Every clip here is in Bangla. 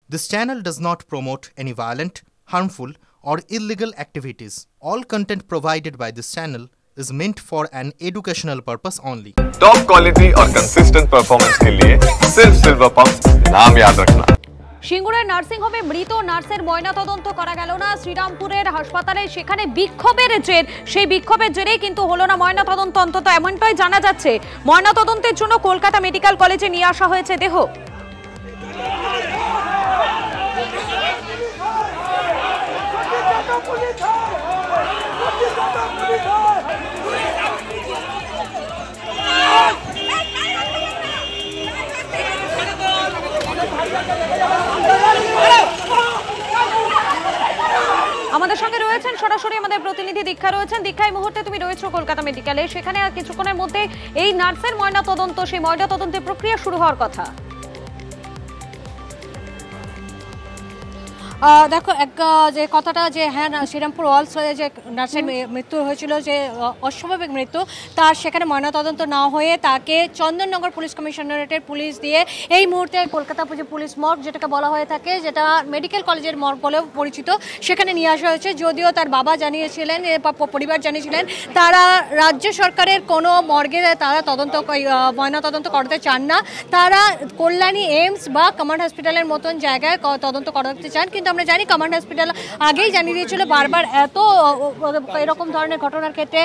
This channel does not promote any violent, harmful, or illegal activities. All content provided by this channel is meant for an educational purpose only. Top quality और कंसिस्टेंट परफॉर्मेंस के लिए सिर्फ सिल्वर पंप्स नाम याद रखना। সিঙ্গুরের নার্সিং হোমে মৃত নার্সের ময়নাতদন্ত করা গেল না। শ্রীরামপুরের হাসপাতালে সেখানে বিক্ষোভের জের, সেই বিক্ষোভের জেরেই কিন্তু হলো না ময়নাতদন্ত। অন্তত এমনটাই জানা যাচ্ছে। ময়নাতদন্তের জন্য কলকাতা মেডিকেল কলেজে নিয়ে আসা হয়েছে দেহ। আমাদের সঙ্গে রয়েছেন সরাসরি আমাদের প্রতিনিধি দীক্ষা রয়েছেন। দীক্ষা, এই মুহূর্তে তুমি রয়েছো কলকাতা মেডিকেলে, সেখানে আর কিছুক্ষণের মধ্যে এই নার্সের ময়নাতদন্ত, সেই ময়নাতদন্তের প্রক্রিয়া শুরু হওয়ার কথা। দেখো যে কথাটা যে হ্যাঁ শ্রীরামপুর ওয়ালস যে নার্সের মৃত্যু হয়েছিল, যে অস্বাভাবিক মৃত্যু, তার সেখানে ময়নাতদন্ত না হয়ে তাকে চন্দননগর পুলিশ কমিশনারেটের পুলিশ দিয়ে এই মুহূর্তে কলকাতা পুলিশ মর্গ যেটাকে বলা হয়ে থাকে, যেটা মেডিকেল কলেজের মর্গ বলেও পরিচিত, সেখানে নিয়ে আসা হয়েছে। যদিও তার বাবা জানিয়েছিলেন বা পরিবার জানিয়েছিলেন তারা রাজ্য সরকারের কোনো মর্গে তারা ময়নাতদন্ত করতে চান না, তারা কল্যাণী এইমস বা কমান্ড হসপিটালের মতন জায়গায় তদন্ত করাতে চান। কিন্তু আমরা জানি কমান্ড হসপিটাল আগেই জানিয়ে দিয়েছিল বারবার এত এরকম ধরনের ঘটনার ক্ষেত্রে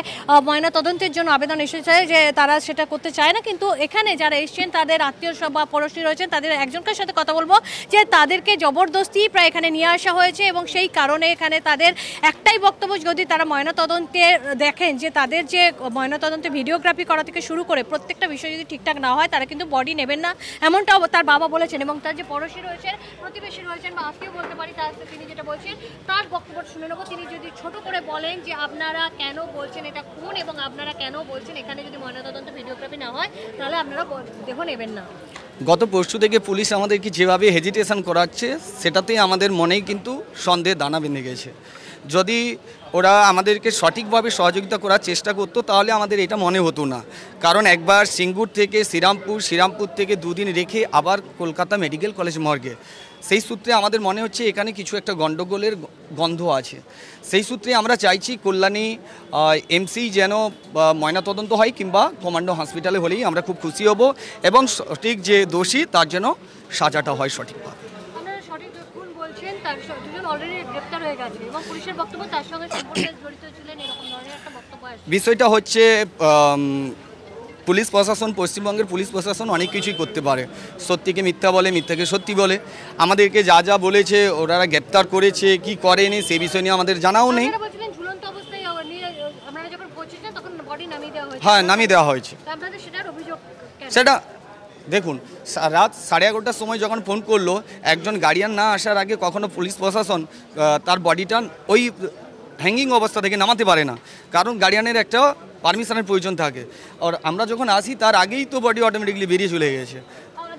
ময়নাতদন্তের জন্য আবেদন এসেছে যে তারা সেটা করতে চায় না। কিন্তু এখানে যারা এসছেন তাদের আত্মীয় বা পড়োশী রয়েছেন, তাদের একজনকার সাথে কথা বলবো যে তাদেরকে জবরদস্তি প্রায় এখানে নিয়ে আসা হয়েছে এবং সেই কারণে এখানে তাদের একটাই বক্তব্য, যদি তারা ময়নাতদন্তে দেখেন যে তাদের যে ময়নাতদন্তে ভিডিওগ্রাফি করা থেকে শুরু করে প্রত্যেকটা বিষয় যদি ঠিকঠাক না হয় তারা কিন্তু বডি নেবেন না, এমনটাও তার বাবা বলেছেন। এবং তার যে পড়োশী রয়েছেন, প্রতিবেশী রয়েছেন বা আত্মীয় বলতে পারি, তিনি যেটা বলছেন তার বক্তব্য শুনে নেব। তিনি যদি ছোট করে বলেন যে আপনারা কেন বলছেন এটা খুন, এবং আপনারা কেন বলছেন এখানে যদি ময়নাতদন্ত ভিডিওগ্রাফি না হয় তাহলে আপনারা দেহ নেবেন না। গত পরশু থেকে পুলিশ আমাদেরকে যেভাবে হেজিটেশন করাচ্ছে, সেটাতেই আমাদের মনেই কিন্তু সন্দেহ দানা বেঁধে গেছে। যদি ওরা আমাদেরকে সঠিকভাবে সহযোগিতা করার চেষ্টা করতো তাহলে আমাদের এটা মনে হতো না। কারণ একবার সিঙ্গুর থেকে শ্রীরামপুর থেকে দুদিন রেখে আবার কলকাতা মেডিকেল কলেজ মর্গে, সেই সূত্রে আমাদের মনে হচ্ছে এখানে কিছু একটা গণ্ডগোলের গন্ধ আছে। সেই সূত্রে আমরা চাইছি কল্যাণী এমসি যেন ময়নাতদন্ত হয়, কিংবা কমান্ডো হসপিটালে হলেই আমরা খুব খুশি হব, এবং সঠিক যে দোষী তার যেন সাজাটা হয় সঠিকভাবে। বিষয়টা হচ্ছে পুলিশ প্রশাসন, পশ্চিমবঙ্গের পুলিশ প্রশাসন অনেক কিছুই করতে পারে। সত্যিকে মিথ্যা বলে, মিথ্যাকে সত্যি বলে। আমাদেরকে যা যা বলেছে ওরা গ্রেপ্তার করেছে, কি করেনি সে বিষয় নিয়ে আমাদের জানাও নেই। হ্যাঁ, নামিয়ে দেওয়া হয়েছে। সেটা দেখুন, রাত 11:30টার সময় যখন ফোন করলো, একজন গার্ডিয়ান না আসার আগে কখনো পুলিশ প্রশাসন তার বডিটা ওই হ্যাঙ্গিং অবস্থা থেকে নামাতে পারে না, কারণ গার্ডিয়ানের একটা পারমিশনের প্রয়োজন থাকে। আর আমরা যখন আসি তার আগেই তো বডি অটোমেটিকলি বেরিয়ে চলে গেছে।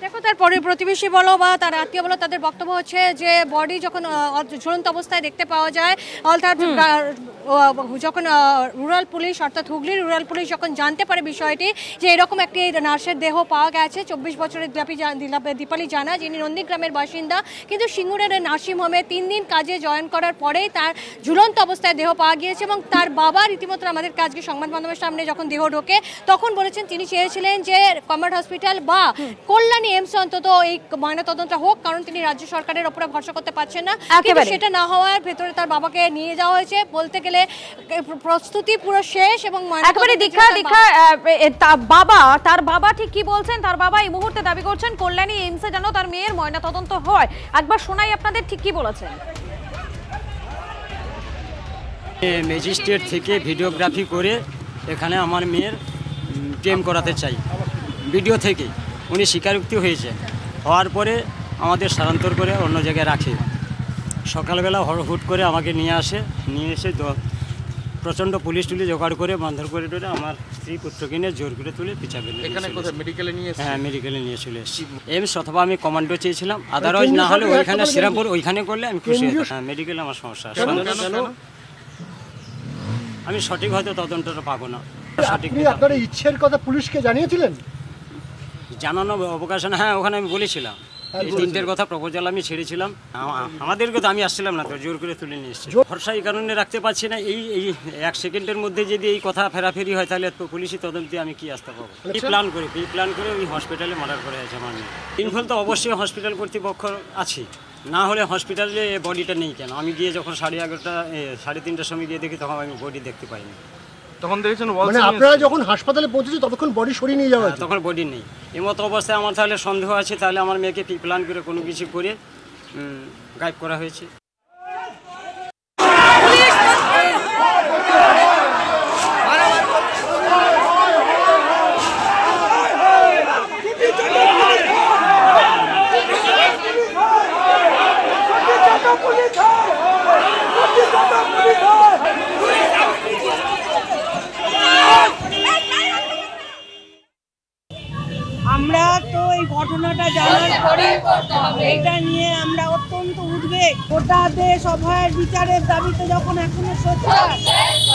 দেখো, তার পরে প্রতিবেশী বলো বা তার আত্মীয় বলো, তাদের বক্তব্য হচ্ছে যে বডি যখন ঝুলন্ত অবস্থায় দেখতে পাওয়া যায়, অর্থাৎ যখন রুরাল পুলিশ অর্থাৎ হুগলির রুরাল পুলিশ যখন জানতে পারে বিষয়টি যে এরকম একটি নার্সের দেহ পাওয়া গেছে, 24 বছরের দীপালি জানা, যিনি নন্দীগ্রামের বাসিন্দা, কিন্তু সিঙ্গুরের নার্সিং হোমে 3 দিন কাজে জয়েন করার পরেই তার ঝুলন্ত অবস্থায় দেহ পাওয়া গিয়েছে। এবং তার বাবা রীতিমতো আমাদের আজকে সংবাদ মাধ্যমের সামনে যখন দেহ ঢোকে তখন বলেছেন তিনি চেয়েছিলেন যে কমান্ড হসপিটাল বা কল্যাণী এমস অন্তত এই ময়নাতদন্ত হোক, কারণ তিনি রাজ্য সরকারের উপরে ভরসা করতে পারছেন না। কিন্তু সেটা না হওয়ার ভেতরে তার বাবাকে নিয়ে যাওয়া হয়েছে। বলতে গেলে প্রস্তুতি পুরো শেষ। এবং তার বাবা ঠিক কি বলছেন? তার বাবা এই মুহূর্তে দাবি করছেন কল্যাণী এইমসে যেন তার মেয়ের ময়নাতদন্ত হয়। একবার শোনাই আপনাদের ঠিক কি বলেছেন। ম্যাজিস্ট্রেট থেকে ভিডিওগ্রাফি করে এখানে আমার মেয়ের ক্লেম করাতে চাই। ভিডিও থেকে উনি স্বীকারোক্তি হয়েছে, হওয়ার পরে আমাদের স্থানান্তর করে অন্য জায়গায় রাখে। সকালবেলা হুট করে আমাকে নিয়ে এসে প্রচণ্ড পুলিশ টুলি জোগাড় করে মারধর করে টরে আমার স্ত্রী পুত্রকে নিয়ে জোর করে তুলে পিছাবে। মেডিকেলে নিয়ে হ্যাঁ, মেডিকেলে নিয়ে চলে এসেছি। এমস অথবা আমি কমান্ডো চেয়েছিলাম, আদারওয়াইজ না হলে ওইখানে শ্রীরামপুর ওইখানে করলে আমি খুশি হতাম। হ্যাঁ, মেডিকেলে আমার সমস্যা আছে। আমি সঠিক হয়তো তদন্তটা পাবো না। সঠিক আপনার ইচ্ছের কথা পুলিশকে জানিয়েছিলেন? জানানো অবকাশ না, হ্যাঁ ওখানে আমি বলেছিলাম এই 3টের কথা প্রপোজাল আমি ছেড়েছিলাম, আমাদেরকে তো আমি আসছিলাম না, তো জোর করে তুলে নিয়ে এসেছি। ভরসা এই কারণে রাখতে পারছি না, এই 1 সেকেন্ডের মধ্যে যদি এই কথা ফেরাফেরি হয় তাহলে পুলিশি তদন্তে আমি কি আসতে পাবো। প্রি প্ল্যান করে ওই হসপিটালে মার্ডার করে আছে আমার মেয়ে। ইনফল তো অবশ্যই হসপিটাল কর্তৃপক্ষ আছে, না হলে হসপিটালে বডিটা নেই কেন? আমি গিয়ে যখন 11:30 3:30টার সময় গিয়ে দেখি তখন আমি বডি দেখতে পাইনি। তখন দেখেছেন মানে আপনারা যখন হাসপাতালে পৌঁছেছে ততক্ষণ বডি সরিয়ে নিয়ে যাওয়া হয়েছে? তখন বডি নেই। এমতো অবস্থায় আমার তাহলে সন্দেহ আছে, তাহলে আমার মেয়েকে প্রি প্ল্যান করে কোনো কিছু করে গায়েব করা হয়েছে। আমরা তো এই ঘটনাটা জানার পরে এটা নিয়ে আমরা অত্যন্ত উদ্বেগ। গোটা দেশ অভয়ের বিচারের দাবিতে যখন এখনো সোচ্চার,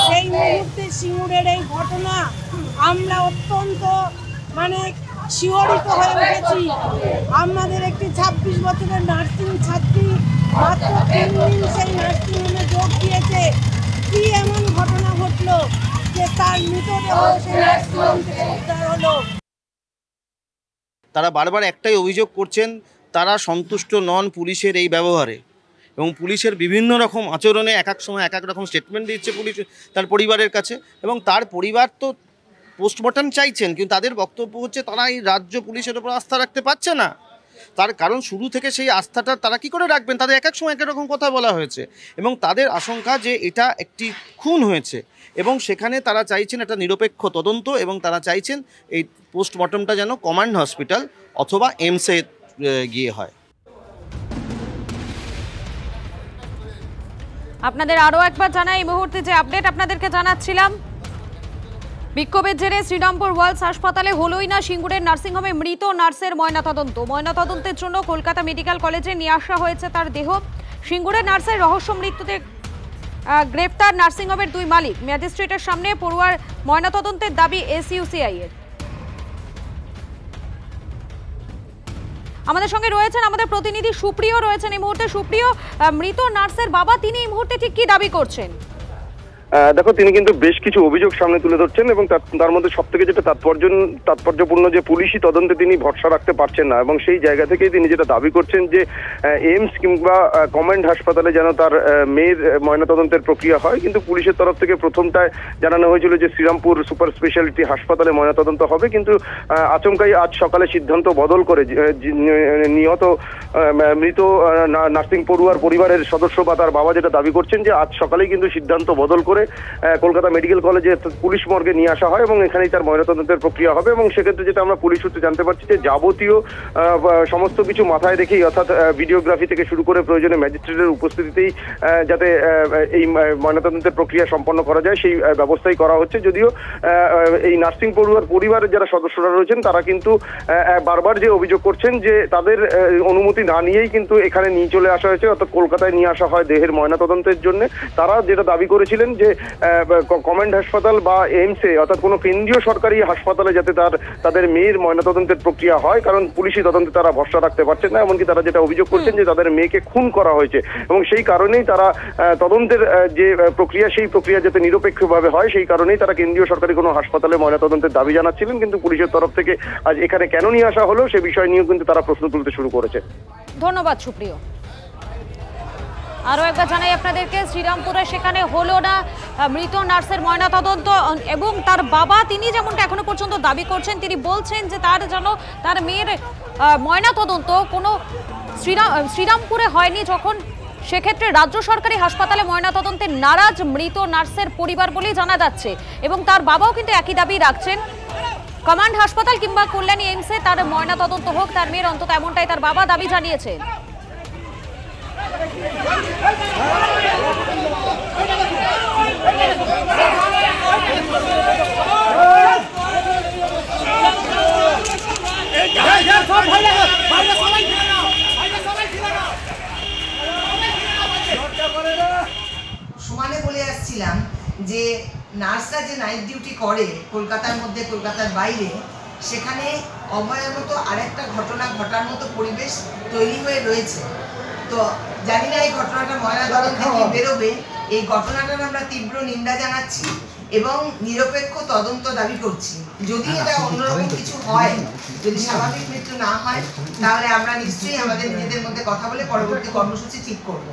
সেই মুহূর্তে সিঙ্গুরের এই ঘটনা আমরা অত্যন্ত শিহরিত হয়ে উঠেছি। আমাদের একটি 26 বছরের নার্সিং ছাত্রী মাত্র 3 দিন সেই নার্সিংহোমে যোগ দিয়েছে। কি এমন ঘটনা ঘটলো যে তার মৃতদেহ সেই নার্সিংহোম থেকে উদ্ধার হলো? তারা বারবার একটাই অভিযোগ করছেন, তারা সন্তুষ্ট নন পুলিশের এই ব্যবহারে, এবং পুলিশের বিভিন্ন রকম আচরণে এক এক সময় এক এক রকম স্টেটমেন্ট দিচ্ছে পুলিশ তার পরিবারের কাছে, এবং তার পরিবার তো পোস্টমর্টম চাইছেন, কিন্তু তাদের বক্তব্য হচ্ছে তারা এই রাজ্য পুলিশের ওপর আস্থা রাখতে পারছে না। তার কারণ শুরু থেকে সেই আস্থাটা তারা কি করে রাখবেন? তাদের এক এক সময় এক রকম কথা বলা হয়েছে, এবং তাদের আশঙ্কা যে এটা একটি খুন হয়েছে, এবং সেখানে তারা চাইছেন একটা নিরপেক্ষ তদন্ত, এবং তারা চাইছেন এই পোস্টমর্টমটা যেন কমান্ড হসপিটাল অথবা এমসে গিয়ে হয়। আপনাদের আরও একবার জানাই, এই মুহূর্তে যে আপডেট আপনাদেরকে জানাচ্ছিলাম, বিক্ষোভের জেরে শ্রীরামপুর ওয়ালস হাসপাতালে হলোই না সিঙ্গুরের নার্সিংহোমে মৃত নার্সের ময়নাতদন্তের জন্য কলকাতা মেডিকেল কলেজে নিয়ে আসা হয়েছে তার দেহ। সিঙ্গুরের নার্সের রহস্য মৃত্যুতে গ্রেফতার নার্সিংহোমের 2 মালিক। ম্যাজিস্ট্রেটের সামনে পড়ুয়ার ময়নাতদন্তের দাবি এসইউসিআই এর। আমাদের সঙ্গে রয়েছেন আমাদের প্রতিনিধি সুপ্রিয় রয়েছেন এই মুহূর্তে। সুপ্রিয়, মৃত নার্সের বাবা তিনি এই মুহূর্তে ঠিক কি দাবি করছেন? দেখো, তিনি কিন্তু বেশ কিছু অভিযোগ সামনে তুলে ধরছেন, এবং তার মধ্যে সব থেকে যেটা তাৎপর্যপূর্ণ যে পুলিশি তদন্তে তিনি ভরসা রাখতে পারছেন না, এবং সেই জায়গা থেকেই তিনি যেটা দাবি করছেন যে এইমস কিংবা কমান্ড হাসপাতালে যেন তার মেয়ের ময়নাতদন্তের প্রক্রিয়া হয়। কিন্তু পুলিশের তরফ থেকে প্রথমটায় জানানো হয়েছিল যে শ্রীরামপুর সুপার স্পেশালিটি হাসপাতালে ময়নাতদন্ত হবে, কিন্তু আচমকাই আজ সকালে সিদ্ধান্ত বদল করে নিহত মৃত নার্সিং পড়ুয়ার পরিবারের সদস্য বা তার বাবা যেটা দাবি করছেন যে আজ সকালেই কিন্তু সিদ্ধান্ত বদল করে কলকাতা মেডিকেল কলেজে পুলিশ মর্গে নিয়ে আসা হয়, এবং এখানেই তার ময়নাতদন্তের প্রক্রিয়া হবে। এবং সেক্ষেত্রে যেটা আমরা পুলিশ সূত্রে জানতে পারছি যে যাবতীয় সমস্ত কিছু মাথায় রেখেই, অর্থাৎ ভিডিওগ্রাফি থেকে শুরু করে প্রয়োজনে ম্যাজিস্ট্রেটের উপস্থিতিতেই যাতে এই ময়নাতদন্তের প্রক্রিয়া সম্পন্ন করা যায় সেই ব্যবস্থাই করা হচ্ছে। যদিও এই নার্সিং পড়ুয়ার পরিবারের যারা সদস্যরা রয়েছেন তারা কিন্তু বারবার যে অভিযোগ করছেন যে তাদের অনুমতি না নিয়েই কিন্তু এখানে নিয়ে চলে আসা হয়েছে, অর্থাৎ কলকাতায় নিয়ে আসা হয় দেহের ময়নাতদন্তের জন্য। তারা যেটা দাবি করেছিলেন যে কমান্ড হাসপাতাল বা এইমসে, অর্থাৎ কোনো কেন্দ্রীয় সরকারি হাসপাতালে যাতে তাদের মেয়ের ময়নাতদন্তের প্রক্রিয়া হয়, কারণ পুলিশি তদন্তে তারা ভরসা রাখতে পারছেন না। এমনকি তারা যেটা অভিযোগ করছেন যে তাদের মেয়েকে খুন করা হয়েছে, এবং সেই কারণেই তারা তদন্তের যে প্রক্রিয়া সেই প্রক্রিয়া যাতে নিরপেক্ষভাবে হয় সেই কারণেই তারা কেন্দ্রীয় সরকারি কোনো হাসপাতালে ময়নাতদন্তের দাবি জানাচ্ছিলেন। কিন্তু পুলিশের তরফ থেকে আজ এখানে কেন নিয়ে আসা হলো সে বিষয় নিয়েও কিন্তু তারা প্রশ্ন তুলতে শুরু করেছে। ধন্যবাদ সুপ্রিয়। আরও একবার জানাই আপনাদেরকে, শ্রীরামপুরে সেখানে হলো না মৃত নার্সের ময়নাতদন্ত, এবং তার বাবা তিনি যেমনটা এখনো পর্যন্ত দাবি করছেন, তিনি বলছেন যে তার মেয়ের ময়নাতদন্ত কোনো শ্রীরামপুরে হয়নি, যখন সেক্ষেত্রে রাজ্য সরকারি হাসপাতালে ময়নাতদন্তে নারাজ মৃত নার্সের পরিবার বলেই জানা যাচ্ছে। এবং তার বাবাও কিন্তু একই দাবি রাখছেন, কমান্ড হাসপাতাল কিংবা কল্যাণী এইমসে তার ময়নাতদন্ত হোক তার মেয়ের, অন্তত এমনটাই তার বাবা দাবি জানিয়েছেন। সমানে বলে আসছিলাম যে নার্সরা যে নাইট ডিউটি করে কলকাতার মধ্যে কলকাতার বাইরে, সেখানে অভয়ের মতো আরেকটা ঘটনা ঘটার মতো পরিবেশ তৈরি হয়ে রয়েছে। তো জানি না এই ঘটনাটা ময়নাতদন্ত থেকে বেরোবে, এই ঘটনাটার আমরা তীব্র নিন্দা জানাচ্ছি এবং নিরপেক্ষ তদন্ত দাবি করছি। যদি এটা অন্যরকম কিছু হয়, যদি স্বাভাবিক মৃত্যু না হয়, তাহলে আমরা নিশ্চয়ই আমাদের নিজেদের মধ্যে কথা বলে পরবর্তী কর্মসূচি ঠিক করব।